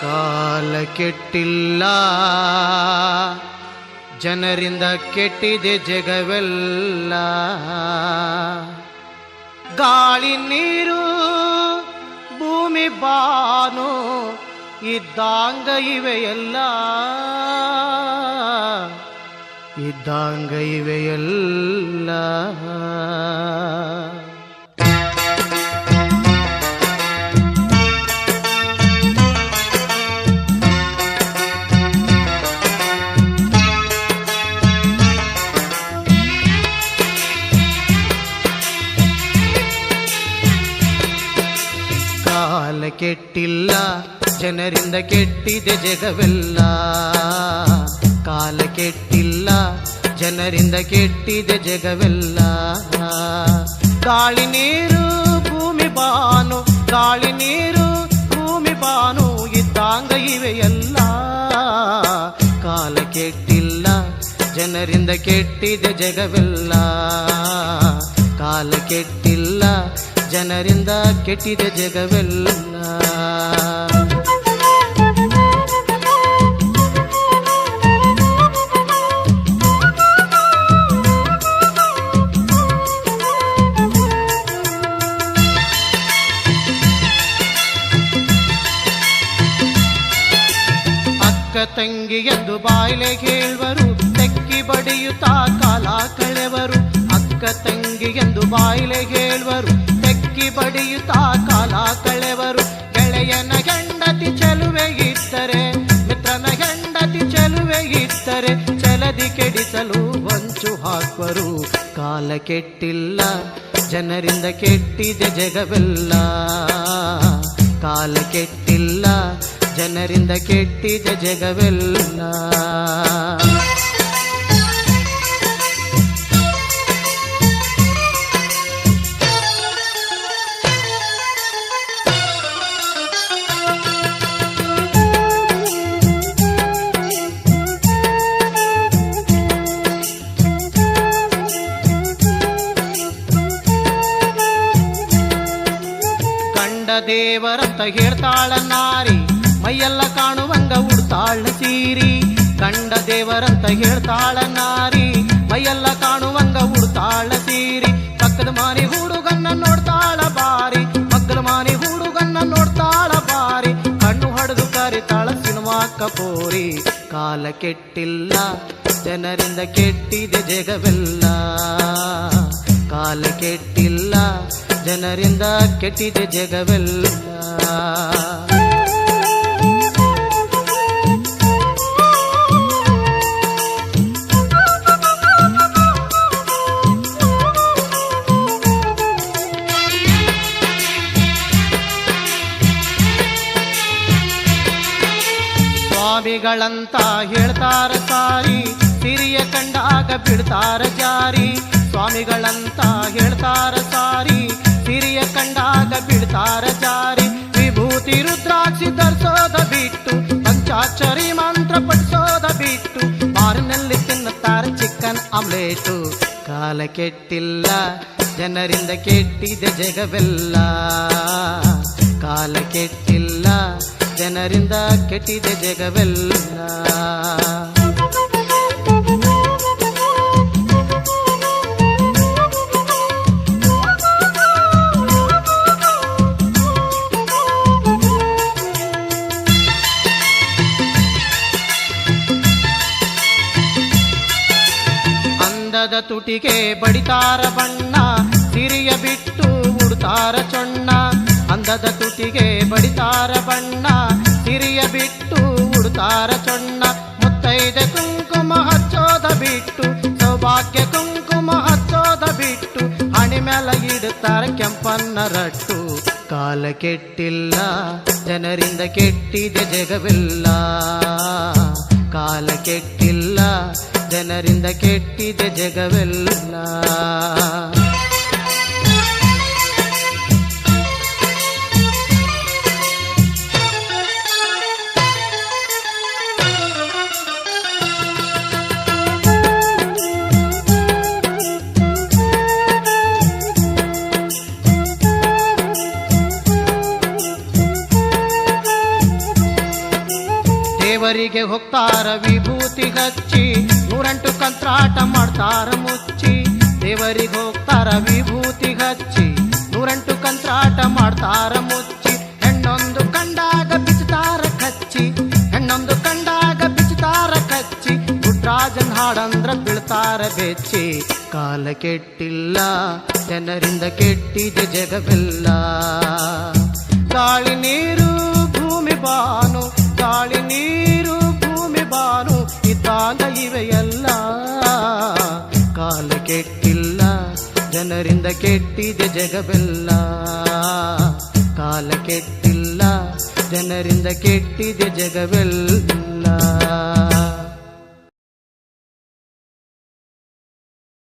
ಕಾಲ ಕೆಟ್ಟಿಲ್ಲ, ಜನರಿಂದ ಕೆಟ್ಟಿದೆ ಜಗವೆಲ್ಲ. ಗಾಳಿ ನೀರು ಭೂಮಿ ಬಾನು ಇದ್ದಂಗ ಇವೆಯಲ್ಲ, ಇದ್ದಂಗ ಇವೆಯಲ್ಲ. ಕಾಲ ಕೆಟ್ಟಿಲ್ಲ, ಜನರಿಂದ ಕೆಟ್ಟಿದೆ ಜಗವೆಲ್ಲ. ಕಾಲ ಕೆಟ್ಟಿಲ್ಲ, ಜನರಿಂದ ಕೆಟ್ಟಿದೆ ಜಗವೆಲ್ಲ. ಗಾಳಿ ನೀರು ಭೂಮಿ ಬಾನು, ಗಾಳಿ ನೀರು ಭೂಮಿ ಬಾನು ಇದ್ದಂಗ ಇವೆಯಲ್ಲ. ಕಾಲ ಕೆಟ್ಟಿಲ್ಲ, ಜನರಿಂದ ಕೆಟ್ಟಿದೆ ಜಗವೆಲ್ಲ. ಕಾಲ ಕೆಟ್ಟಿಲ್ಲ, ಜನರಿಂದ ಕೆಟ್ಟಿದೆ ಜಗವೆಲ್ಲ. ಅಕ್ಕ ತಂಗಿ ಎಂದು ಬಾಯ್ಲೆ ಹೇಳುವರು, ತೆಕ್ಕಿ ಬಡಿಯುತ್ತಾ ಕಾಲ ಕಳೆವರು. ಅಕ್ಕ ತಂಗಿ ಎಂದು ಬಾಯ್ಲೆ ಹೇಳುವರು, ತೆಕ್ಕಿ ಬಡಿಯುತ್ತಾ ಕಾಲ ಕಳೆವರು. ಗೆಳೆಯನ ಹೆಂಡತಿ ಚೆಲುವೆ ಇದ್ದರೆ, ಮಿತ್ರನ ಹೆಂಡತಿ ಚೆಲುವೆ ಇದ್ದರೆ, ಚಲದಿ ಕೆಡಿಸಲು ಹೊಂಚು ಹಾಕುವರು. ಕಾಲ ಕೆಟ್ಟಿಲ್ಲ, ಜನರಿಂದ ಕೆಟ್ಟಿದೆ ಜಗವೆಲ್ಲ. ಕಾಲ ಕೆಟ್ಟಿಲ್ಲ, ಜನರಿಂದ ಕೆಟ್ಟಿದೆ ಜಗವೆಲ್ಲ. ಕಂಡ ದೇವರಂತ ಹೇಳ್ತಾಳ ನಾರಿ, ಮೈಯೆಲ್ಲ ಕಾಣುವಂಗ ಉಡ್ತಾಳ ಸೀರಿ. ಕಂಡ ದೇವರಂತ ಹೇಳ್ತಾಳ ನಾರಿ, ಮೈಯೆಲ್ಲ ಕಾಣುವಂಗ ಉಡ್ತಾಳ ಸೀರಿ. ಪಕ್ಕದ ಮಾನಿ ಹುಡುಗನ್ನ ನೋಡ್ತಾಳ ಬಾರಿ, ಮಕ್ಕಳ ಮಾನಿ ಹುಡುಗನ್ನ ನೋಡ್ತಾಳ ಬಾರಿ. ಕಣ್ಣು ಹೊಡೆದು ಕರಿತಾಳ ಸಿನಿಮಾಕ್ಕ ಪೋರಿ. ಕಾಲ ಕೆಟ್ಟಿಲ್ಲ, ಜನರಿಂದ ಕೆಟ್ಟಿದೆ ಜಗವೆಲ್ಲ. ಕಾಲ ಕೆಟ್ಟಿಲ್ಲ, ಜನರಿಂದ ಕೆಟ್ಟಿದೆ ಜಗವೆಲ್ಲ. ಸ್ವಾಮಿಗಳಂತ ಹೇಳ್ತಾರ ಸಾರಿ, ಸಿರಿಯ ಕಂಡಾಗ ಬಿಡ್ತಾರ ಜಾರಿ. ಸ್ವಾಮಿಗಳಂತ ಹೇಳ್ತಾರ ಸಾರಿ, ಸಿರಿಯ ಕಂಡಾಗ ಬಿಡ್ತಾರ ಜಾರಿ. ವಿಭೂತಿ ರುದ್ರಾಕ್ಷಿ ಧರಿಸೋದ ಬಿಟ್ಟು, ಪಂಚಾಕ್ಷರಿ ಮಂತ್ರ ಪಠಿಸೋದ ಬಿಟ್ಟು, ಬಾರಿನಲ್ಲಿ ತಿನ್ನುತ್ತಾರ ಚಿಕನ್ ಆಮ್ಲೇಟು. ಕಾಲ ಕೆಟ್ಟಿಲ್ಲ, ಜನರಿಂದ ಕೆಟ್ಟಿದೆ ಜಗವೆಲ್ಲ. ಕಾಲ ಕೆಟ್ಟಿಲ್ಲ, ಜನರಿಂದ ಕೆಟ್ಟಿದೆ ಜಗವೆಲ್ಲ. ಅಂದದ ತುಟಿಗೆ ಬಡಿತಾರ ಬಣ್ಣ, ಸಿರಿಯ ಬಿಟ್ಟು ಉಡ್ತಾರ ಚೊಣ್ಣ. ಅಂದದ ತುಟಿಗೆ ಬಡಿತಾರ ಬಣ್ಣ, ಸಿರಿಯ ಬಿಟ್ಟು ಉಡ್ತಾರ ಚೊಣ್ಣ. ಮುತ್ತೈದೆ ಕುಂಕುಮ ಹಚ್ಚೋದ ಬಿಟ್ಟು, ಸೌಭಾಗ್ಯ ಕುಂಕುಮ ಹಚ್ಚೋದ ಬಿಟ್ಟು, ಹಣಿ ಮೇಲೆ ಇಡುತ್ತಾರ ಕೆಂಪನ್ನ ರಟ್ಟು. ಕಾಲ ಕೆಟ್ಟಿಲ್ಲ, ಜನರಿಂದ ಕೆಟ್ಟಿದೆ ಜಗವೆಲ್ಲ. ಕಾಲ ಕೆಟ್ಟಿಲ್ಲ, ಜನರಿಂದ ಕೆಟ್ಟಿದೆ ಜಗವೆಲ್ಲ. ದೇವರಿಗೆ ಹೋಗ್ತಾರ ವಿಭೂತಿ ಹಚ್ಚಿ 108 ಕಂತ್ರಾಟ ಮಾಡ್ತಾರ ಮುಚ್ಚಿ ದೇವರಿಗೆ ಹೋಗ್ತಾರ ವಿಭೂತಿ ಹಚ್ಚಿ 108 ಕಂತ್ರಾಟ ಮಾಡ್ತಾರ ಮುಚ್ಚಿ ಹೆಣ್ಣೊಂದು ಕಂಡಾಗ ಬಿಚ್ಚುತ್ತಾರ ಕಚ್ಚಿ ಹೆಣ್ಣೊಂದು ಕಂಡಾಗ ಬಿಚ್ಚುತ್ತಾರ ಕಚ್ಚಿ ಗುಡ್ರಾಜನ್ ಹಾಡಂದ್ರ ಬೀಳ್ತಾರ ಬೆಚ್ಚಿ ಕಾಲ ಕೆಟ್ಟಿಲ್ಲ ಜನರಿಂದ ಕೆಟ್ಟಿದೆ ಜಗವೆಲ್ಲ ಗಾಳಿ ನೀರು ಭೂಮಿ ಬಾನು ಗಾಳಿ ನೀರು ಭೂಮಿ ಬಾನು ಇದ್ದಾಗ ಇವೆಯಲ್ಲ ಕಾಲ ಕೆಟ್ಟಿಲ್ಲ ಜನರಿಂದ ಕೆಟ್ಟಿದೆ ಜಗವೆಲ್ಲ ಕಾಲ ಕೆಟ್ಟಿಲ್ಲ ಜನರಿಂದ ಕೆಟ್ಟಿದೆ ಜಗವೆಲ್ಲ